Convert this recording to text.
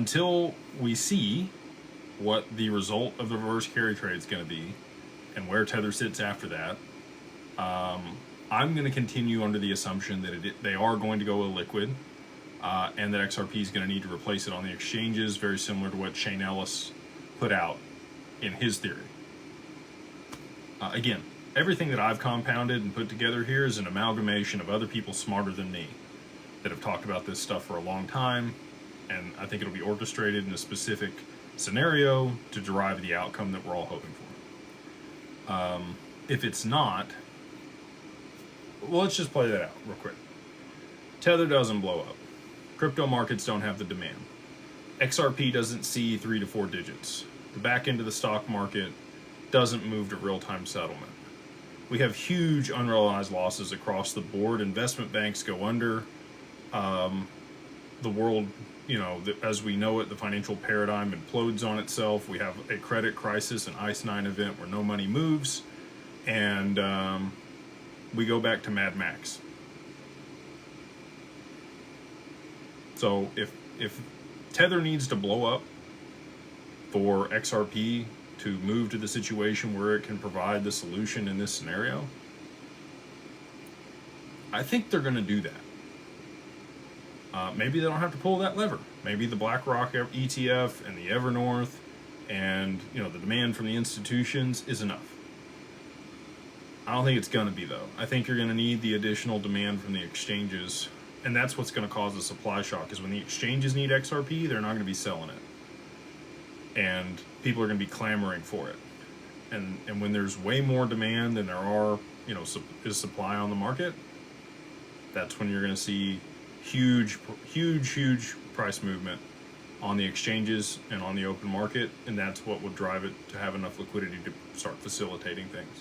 until we see what the result of the reverse carry trade is going to be and where Tether sits after that, I'm going to continue under the assumption that they are going to go illiquid, and that XRP is going to need to replace it on the exchanges, very similar to what Shane Ellis put out in his theory. Again, everything that I've compounded and put together here is an amalgamation of other people smarter than me that have talked about this stuff for a long time, and I think it'll be orchestrated in a specific scenario to derive the outcome that we're all hoping for. If it's not, well, let's just play that out real quick. Tether doesn't blow up. Crypto markets don't have the demand. XRP doesn't see 3 to 4 digits. The back end of the stock market doesn't move to real-time settlement. We have huge unrealized losses across the board. Investment banks go under. The world, as we know it, the financial paradigm implodes on itself. We have a credit crisis, an ICE 9 event where no money moves, and we go back to Mad Max. So if Tether needs to blow up for XRP to move to the situation where it can provide the solution in this scenario, I think they're going to do that. Maybe they don't have to pull that lever. Maybe the BlackRock ETF and the Evernorth and the demand from the institutions is enough. I don't think it's going to be, though. I think you're going to need the additional demand from the exchanges, and that's what's going to cause a supply shock, is when the exchanges need XRP, they're not going to be selling it. And people are going to be clamoring for it. And when there's way more demand than there are, is supply on the market, that's when you're going to see huge price movement on the exchanges and on the open market, and that's what would drive it to have enough liquidity to start facilitating things.